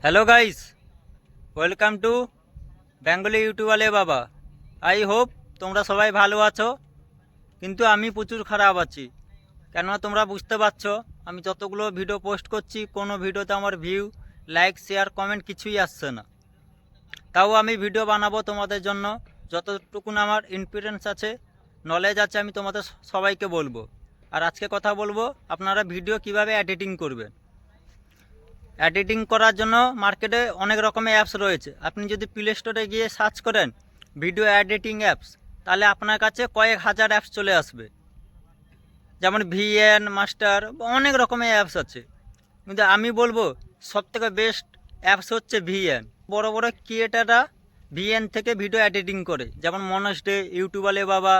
Hello guys, welcome to Bengali ইউটিউবালে বাবা। I hope তোমরা সবাই ভালো আছো, কিন্তু আমি প্রচুর খারাপ আছি। কেননা তোমরা বুঝতে পারছো, আমি যতগুলো ভিডিও পোস্ট করছি কোনো ভিডিওতে আমার ভিউ, লাইক, শেয়ার, কমেন্ট কিছুই আসছে না। তাও আমি ভিডিও বানাবো তোমাদের জন্য, যতটুকুন আমার ইনফ্লুয়েন্স আছে, নলেজ আছে, আমি তোমাদের সবাইকে বলবো। আর আজকে কথা বলবো আপনারা ভিডিও কিভাবে এডিটিং করবেন। এডিটিং করার জন্য মার্কেটে অনেক রকমের অ্যাপস রয়েছে। আপনি যদি প্লে স্টোরে গিয়ে সার্চ করেন ভিডিও এডিটিং অ্যাপস, তাহলে আপনার কাছে কয়েক হাজার অ্যাপস চলে আসবে। যেমন ভিএন মাস্টার, অনেক রকমের অ্যাপস আছে, কিন্তু আমি বলবো সবথেকে বেস্ট অ্যাপস হচ্ছে ভিএন। বড় বড় ক্রিয়েটাররা ভিএন থেকে ভিডিও এডিটিং করে, যেমন মনোজ ডে, ইউটিউবালে বাবা,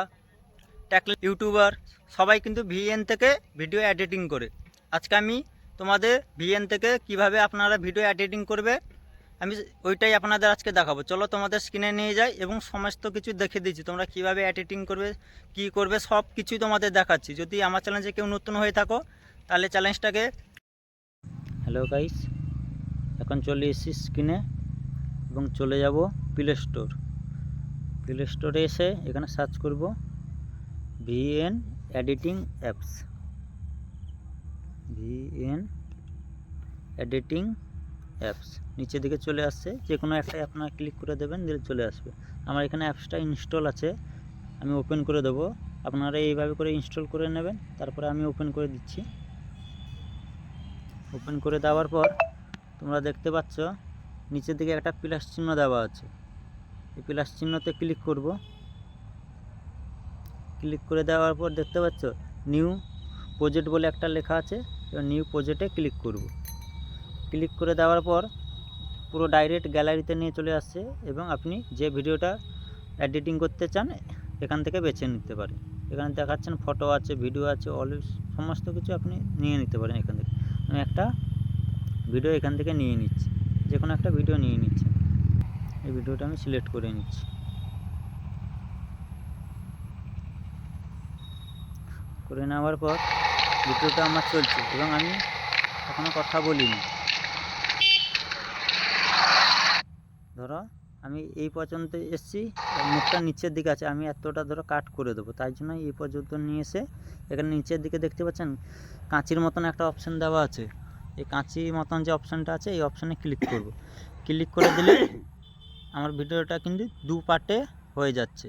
ট্যাকল ইউটিউবার, সবাই কিন্তু ভিএন থেকে ভিডিও এডিটিং করে। আজকে আমি তোমাদের ভিএন থেকে কিভাবে আপনারা ভিডিও এডিটিং করবে আমি ওইটাই আপনাদের আজকে দেখাবো। চলো তোমাদের স্ক্রিনে নিয়ে যাই এবং সমস্ত কিছু দেখে দিচ্ছি তোমরা কিভাবে এডিটিং করবে, কি করবে, সব কিছুই তোমাদের দেখাচ্ছি। যদি আমার চ্যানেলে কেউ নতুন হয়ে থাকো তাহলে চ্যালেঞ্জটাকে। হ্যালো গাইস, এখন চলে এসেছি স্ক্রিনে এবং চলে যাব প্লে স্টোর। প্লে স্টোরে এসে এখানে সার্চ করব VN editing apps. VN editing apps নিচের দিকে চলে আসছে, যে কোনো একটা আপনারা ক্লিক করে দেবেন, দিলে চলে আসবে। আমার এখানে অ্যাপসটা ইনস্টল আছে, আমি ওপেন করে দেবো। আপনারা এইভাবে করে ইনস্টল করে নেবেন, তারপরে আমি ওপেন করে দিচ্ছি। ওপেন করে দেওয়ার পর তোমরা দেখতে পাচ্ছ নিচের দিকে একটা প্লাস চিহ্ন দেওয়া আছে। এই প্লাস চিহ্নতে ক্লিক করব। ক্লিক করে দেওয়ার পর দেখতে পাচ্ছ নিউ প্রজেক্ট বলে একটা লেখা আছে, এবার নিউ প্রজেক্টে ক্লিক করব। ক্লিক করে দেওয়ার পর পুরো ডাইরেক্ট গ্যালারিতে নিয়ে চলে আসছে এবং আপনি যে ভিডিওটা এডিটিং করতে চান এখান থেকে বেছে নিতে পারেন। এখানে দেখাচ্ছেন ফটো আছে, ভিডিও আছে, সমস্ত কিছু আপনি নিয়ে নিতে পারেন এখান থেকে। আমি একটা ভিডিও এখান থেকে নিয়ে নিচ্ছি, যে কোনো একটা ভিডিও নিয়ে নিচ্ছি। এই ভিডিওটা আমি সিলেক্ট করে নিচ্ছি। করে নেওয়ার পর ভিডিওটা আমার চলছে এবং আমি এখনও কথা বলিনি। ধরো আমি এই পর্যন্ত এসেছি, মুখটা নিচের দিকে আছে, আমি এতটা ধরো কাট করে দেবো, তাই জন্য এই পর্যন্ত নিয়ে এসে এখানে নিচের দিকে দেখতে পাচ্ছেন কাঁচির মতন একটা অপশান দেওয়া আছে। এই কাঁচি মতন যে অপশানটা আছে এই অপশানে ক্লিক করব। ক্লিক করে দিলে আমার ভিডিওটা কিন্তু দু পার্টে হয়ে যাচ্ছে।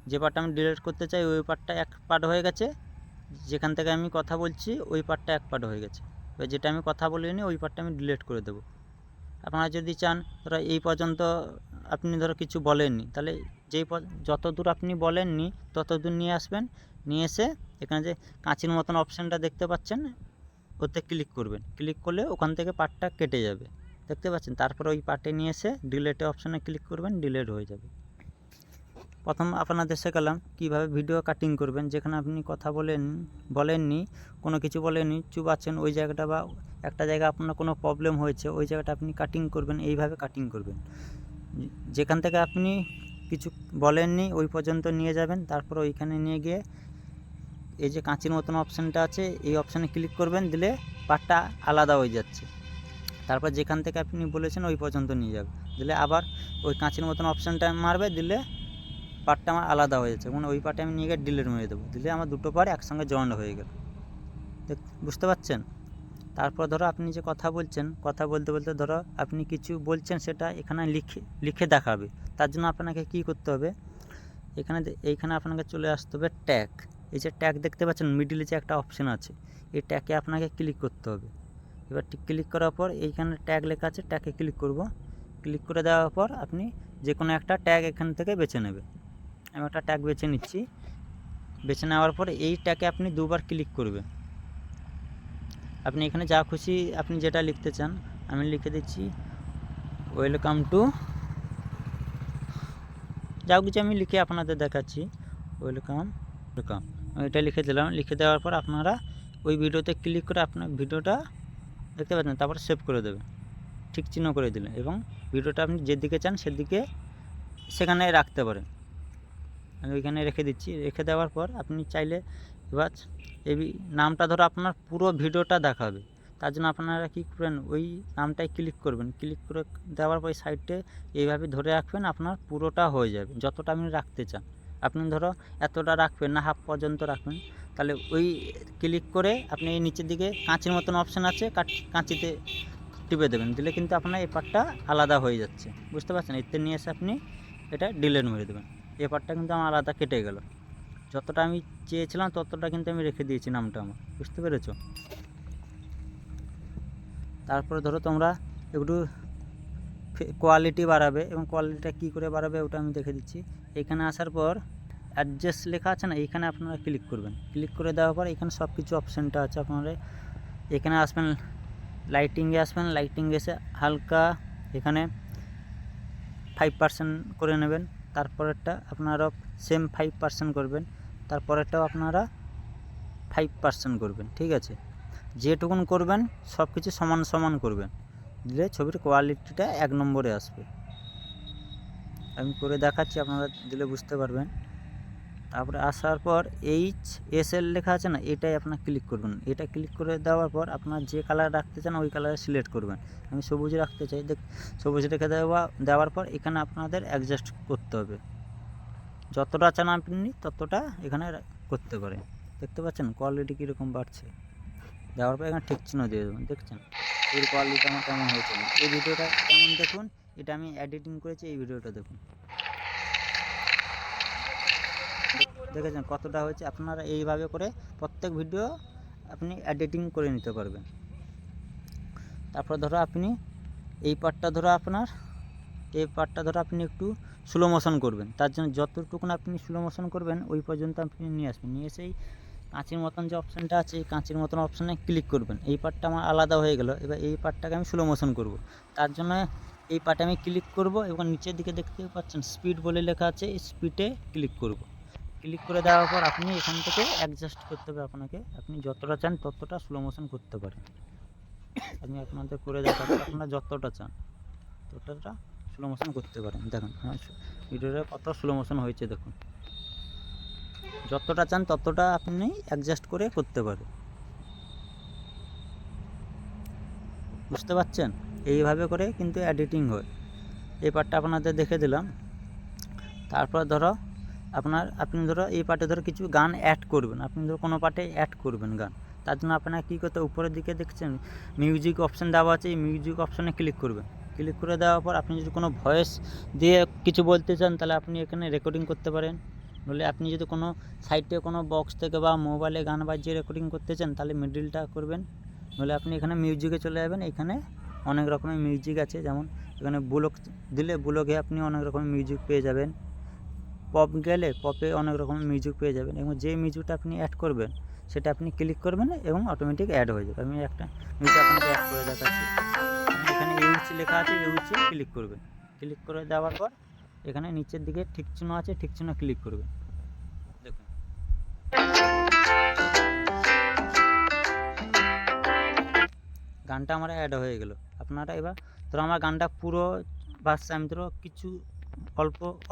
যে পার্টটা আমি ডিলিট করতে চাই ওই পার্টটা এক পার্ট হয়ে গেছে, যেখান থেকে আমি কথা বলছি ওই পার্টটা এক পার্ট হয়ে গেছে। এবার যেটা আমি কথা বলিনি ওই পার্টটা আমি ডিলিট করে দেবো। আপনারা যদি চান ধরো এই পর্যন্ত আপনি ধরো কিছু বলেননি, তাহলে যত দূর আপনি বলেননি তত দূর নিয়ে আসবেন। নিয়ে এসে এখানে যে কাঁচির মতন অপশানটা দেখতে পাচ্ছেন ওতে ক্লিক করবেন। ক্লিক করলে ওখান থেকে পার্টটা কেটে যাবে, দেখতে পাচ্ছেন। তারপরে ওই পার্টে নিয়ে এসে ডিলেটে অপশানে ক্লিক করবেন, ডিলেট হয়ে যাবে। প্রথম আপনাদের শেখালাম কীভাবে ভিডিও কাটিং করবেন। যেখানে আপনি কথা বলেননি, কোনো কিছু বলেননি, চুপ আছেন ওই জায়গাটা, বা একটা জায়গা আপনার কোনো প্রবলেম হয়েছে ওই জায়গাটা আপনি কাটিং করবেন, এইভাবে কাটিং করবেন। যেখান থেকে আপনি কিছু বলেননি ওই পর্যন্ত নিয়ে যাবেন, তারপর ওইখানে নিয়ে গিয়ে এই যে কাঁচির মতন অপশানটা আছে এই অপশানে ক্লিক করবেন, দিলে পার্টটা আলাদা হয়ে যাচ্ছে। তারপর যেখান থেকে আপনি বলেছেন ওই পর্যন্ত নিয়ে যাবে, দিলে আবার ওই কাঁচির মতন অপশানটা মারবে, দিলে পার্টটা আমার আলাদা হয়ে যাচ্ছে। মানে ওই পার্টে আমি নিয়ে গিয়ে ডিলিট মেরে দেবো, দিলে আমার দুটো পার্ট একসঙ্গে জয়েন্ট হয়ে গেল। বুঝতে পারছেন? তারপর ধরো আপনি যে কথা বলছেন, কথা বলতে বলতে ধরো আপনি কিছু বলছেন, সেটা এখানে লিখে দেখাবে। তার জন্য আপনাকে কি করতে হবে, এইখানে আপনাকে চলে আসতে হবে ট্যাগ। এই যে ট্যাগ দেখতে পাচ্ছেন মিডিলে যে একটা অপশান আছে, এই ট্যাগে আপনাকে ক্লিক করতে হবে। এবার ক্লিক করার পর এইখানে ট্যাগ লেখা আছে, ট্যাগে ক্লিক করব। ক্লিক করে দেওয়ার পর আপনি যে কোনো একটা ট্যাগ এখান থেকে বেছে নেবে। আমি একটা ট্যাগ বেছে নিচ্ছি। বেছে নেওয়ার পর এই ট্যাগে আপনি দুবার ক্লিক করবেন। আপনি এখানে যা খুশি আপনি যেটা লিখতে চান, আমি লিখে দিচ্ছি ওয়েলকাম টু, যা কিছু আমি লিখে আপনাদের দেখাচ্ছি, ওয়েলকাম। আমি এটা লিখে দিলাম। লিখে দেওয়ার পর আপনারা ওই ভিডিওতে ক্লিক করে আপনার ভিডিওটা দেখতে পাচ্ছেন, তারপর সেভ করে দেবেন, ঠিক চিহ্ন করে দিলেন, এবং ভিডিওটা আপনি যেদিকে চান সেখানে রাখতে পারেন। আমি ওইখানে রেখে দিচ্ছি। রেখে দেওয়ার পর আপনি চাইলে এবার এই নামটা ধরো আপনার পুরো ভিডিওটা দেখাবে, তার জন্য আপনারা কী করবেন, ওই নামটায় ক্লিক করবেন। ক্লিক করে দেওয়ার পর সাইডে এইভাবে ধরে রাখবেন, আপনার পুরোটা হয়ে যাবে। যতটা আপনি রাখতে চান, আপনি ধরো এতটা রাখবেন না, হাফ পর্যন্ত রাখবেন। তাহলে ওই ক্লিক করে আপনি এই নিচের দিকে কাঁচির মতন অপশান আছে, কাঁচিতে টিপে দেবেন। দিলে কিন্তু আপনার এই পার্টটা আলাদা হয়ে যাচ্ছে, বুঝতে পারছেন। এতে নিয়ে এসে আপনি এটা ডিলিট মেরে দেবেন। এই পার্টটা কিন্তু আমার আলাদা কেটে গেল। যতটা আমি চেয়েছিলাম ততটা কিন্তু আমি রেখে দিয়েছি নামটা আমার, বুঝতে পেরেছো। তারপরে ধরো তোমরা একটু কোয়ালিটি বাড়াবে, এবং কোয়ালিটিটা কী করে বাড়াবে ওটা আমি দেখে দিচ্ছি। এখানে আসার পর অ্যাডজাস্ট লেখা আছে না, এইখানে আপনারা ক্লিক করবেন। ক্লিক করে দেওয়ার পর এখানে সব কিছু অপশানটা আছে। আপনারা এখানে আসবেন, লাইটিংয়ে আসবেন। লাইটিং এসে হালকা এখানে 5% করে নেবেন। তারপরেরটা আপনারা সেম 5% করবেন। তারপরেরটাও আপনারা 5% করবেন, ঠিক আছে। যেটুকুন করবেন সব কিছু সমান সমান করবেন, দিলে ছবির কোয়ালিটিটা 1 নম্বরে আসবে। আমি করে দেখাচ্ছি, আপনারা দিলে বুঝতে পারবেন। তারপরে আসার পর HSL লেখা আছে না, এটাই আপনার ক্লিক করবেন। এটা ক্লিক করে দেওয়ার পর আপনার যে কালার রাখতে চান ওই কালারে সিলেক্ট করবেন। আমি সবুজ রাখতে চাই, সবুজ রেখে দেওয়ার পর এখানে আপনাদের অ্যাডজাস্ট করতে হবে। যতটা চান আপনি ততটা এখানে করতে পারেন। দেখতে পাচ্ছেন কোয়ালিটি কীরকম বাড়ছে। দেওয়ার পর এখানে ঠিক চিহ্ন দিয়ে দেবেন। দেখছেন এর কোয়ালিটি আমার কেমন হয়েছে। এই ভিডিওটা কেমন দেখুন, এটা আমি এডিটিং করেছি, এই ভিডিওটা দেখুন। দেখেছেন কতটা হয়েছে। আপনারা এইভাবে করে প্রত্যেক ভিডিও আপনি এডিটিং করে নিতে পারবেন। তারপর ধরো আপনি এই পার্টটা ধরো আপনি একটু স্লো মোশন করবেন। তার জন্য যতটুকুন আপনি স্লো মোশন করবেন ওই পর্যন্ত আপনি নিয়ে আসবেন। নিয়ে এসেই কাঁচির মতন যে অপশানটা আছে, এই কাঁচির মতন অপশানে ক্লিক করবেন। এই পার্টটা আমার আলাদা হয়ে গেল। এবার এই পার্টটাকে আমি স্লো মোশন করব। তার জন্য এই পার্টে আমি ক্লিক করব এবং নিচের দিকে দেখতে পাচ্ছেন স্পিড বলে লেখা আছে, এই স্পিডে ক্লিক করব। ক্লিক করে দেওয়ার পর আপনি এখান থেকে অ্যাডজাস্ট করতে হবে আপনাকে। আপনি যতটা চান ততটা স্লো মোশন করতে পারেন। আমি আপনাদের করে দেখাচ্ছি, আপনারা যতটা চান ততটা স্লো মোশন করতে পারেন। দেখুন আমার ভিডিওটা কত স্লো মোশন হয়েছে, দেখুন। যতটা চান ততটা আপনি অ্যাডজাস্ট করে করতে পারেন, বুঝতে পারছেন। এইভাবে করে কিন্তু এডিটিং হয়। এই পার্টটা আপনাদের দেখে দিলাম। তারপর ধরো আপনি ধরো এই পার্টে ধরো কিছু গান অ্যাড করবেন। আপনি ধরো কোনো পার্টে অ্যাড করবেন গান, তার জন্য আপনার কী করতে, উপরের দিকে দেখছেন মিউজিক অপশান দেওয়া আছে, এই মিউজিক অপশানে ক্লিক করবেন। ক্লিক করে দেওয়ার পর আপনি যদি কোনো ভয়েস দিয়ে কিছু বলতে চান তাহলে আপনি এখানে রেকর্ডিং করতে পারেন। বলে আপনি যদি কোনো সাইডে কোনো বক্স থেকে বা মোবাইলে গান বাজিয়ে রেকর্ডিং করতে চান তাহলে মিডলটা করবেন। বলে আপনি এখানে মিউজিকে চলে যাবেন। এখানে অনেক রকমের মিউজিক আছে, যেমন এখানে ব্লক দিলে ব্লকে আপনি অনেক রকমের মিউজিক পেয়ে যাবেন। পপ গেলে পপে অনেক রকমের মিউজিক পেয়ে যাবেন, এবং যে মিউজিকটা আপনি অ্যাড করবেন সেটা আপনি ক্লিক করবেন এবং অটোমেটিক অ্যাড হয়ে যাবে। আমি একটা মিউজিক আপনাকে অ্যাড করে দেখাচ্ছি। এখানে ইউসি লেখা আছে, ইউসি ক্লিক করবেন। ক্লিক করে দেওয়ার পর এখানে নিচের দিকে ঠিক চিহ্ন আছে, ঠিক চিহ্ন ক্লিক করবেন। দেখুন গানটা আমার অ্যাড হয়ে গেল। আপনারা এবার ধরো আমার গানটা পুরো বাসছে, আমি ধরো কিছু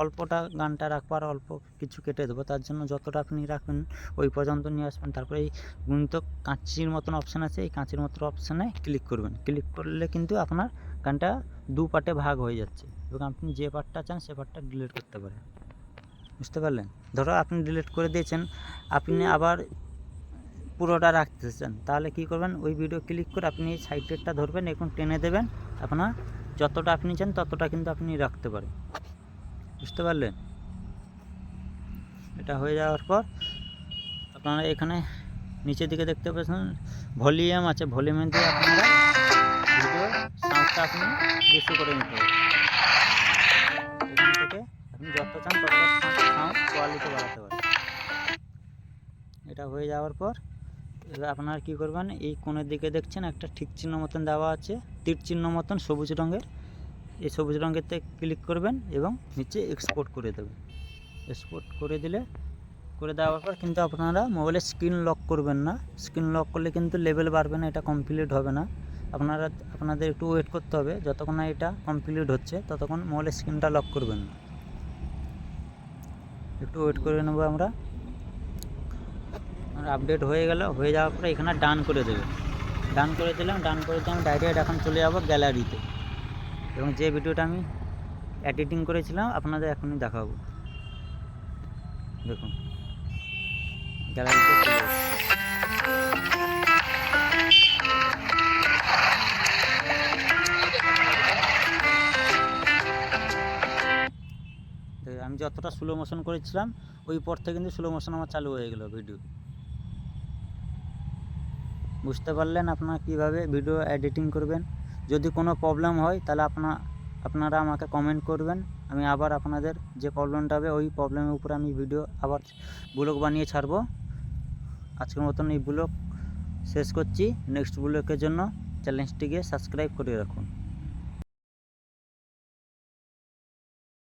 অল্পটা গানটা রাখবো আর অল্প কিছু কেটে দেবো। তার জন্য যতটা আপনি রাখবেন ওই পর্যন্ত নিয়ে আসবেন। তারপরে এই গুণিত কাঁচির মতন অপশান আছে, এই কাঁচির মতন অপশানে ক্লিক করবেন। ক্লিক করলে কিন্তু আপনার গানটা 2 পার্টে ভাগ হয়ে যাচ্ছে, এবং আপনি যে পার্টটা চান সে পার্টটা ডিলিট করতে পারেন, বুঝতে পারলেন। ধরো আপনি ডিলিট করে দিয়েছেন, আপনি আবার পুরোটা রাখতে চান, তাহলে কী করবেন, ওই ভিডিও ক্লিক করে আপনি এই সাইডেরটা ধরবেন এবং টেনে দেবেন। আপনার যতটা আপনি চান ততটা কিন্তু আপনি রাখতে পারেন, বুঝতে পারলেন। এটা হয়ে যাওয়ার পর আপনারা এখানে নিচের দিকে দেখতে পাচ্ছেন ভলিউম আছে, ভলিউমে দিয়ে আপনারা ভিডিওর সাউন্ডটা আপনি বেশি করে নিতে হবে। এখান থেকে আপনি যত চান তত সাউন্ড কোয়ালিটি বাড়াতে পারেন। এটা হয়ে যাওয়ার পর এবার আপনারা কী করবেন, এই কোণের দিকে দেখছেন একটা ঠিক চিহ্ন মতন দেওয়া আছে, তীর চিহ্ন মতন সবুজ রঙের, এই সবুজ রঙেরতে ক্লিক করবেন এবং নিচে এক্সপোর্ট করে দেবেন। এক্সপোর্ট করে দেওয়ার পর কিন্তু আপনারা মোবাইলে স্ক্রিন লক করবেন না। স্ক্রিন লক করলে কিন্তু লেভেল বাড়বে না, এটা কমপ্লিট হবে না। আপনাদের একটু ওয়েট করতে হবে, যতক্ষণ না এটা কমপ্লিট হচ্ছে ততক্ষণ মোবাইলের স্ক্রিনটা লক করবেন না। একটু ওয়েট করে নেব আমরা। আপডেট হয়ে গেল, হয়ে যাওয়ার পরে এখানে ডান করে দেবে। ডান করে দিলাম। ডান করে দিয়ে আমি ডাইরেক্ট এখন চলে যাব গ্যালারিতে, এবং যে ভিডিওটা আমি এডিটিং করেছিলাম আপনাদের এখনই দেখাবো। দেখুন গ্যালারিতে চলে এসেছি। আমি যতটা স্লো মোশন করেছিলাম ওই পর থেকে কিন্তু স্লো মোশন আমার চালু হয়ে গেল ভিডিও। বুঝতে পারলেন আপনারা কীভাবে ভিডিও এডিটিং করবেন। যদি কোনো প্রবলেম হয় তাহলে আপনারা আমাকে কমেন্ট করবেন, আমি আবার আপনাদের যে প্রবলেমটা হবে ওই প্রবলেমের উপরে আমি ভিডিও আবার ব্লগ বানিয়ে ছাড়বো। আজকের মতন এই ব্লগ শেষ করছি। নেক্সট ব্লগের জন্য চ্যানেলটিকে সাবস্ক্রাইব করে রাখুন।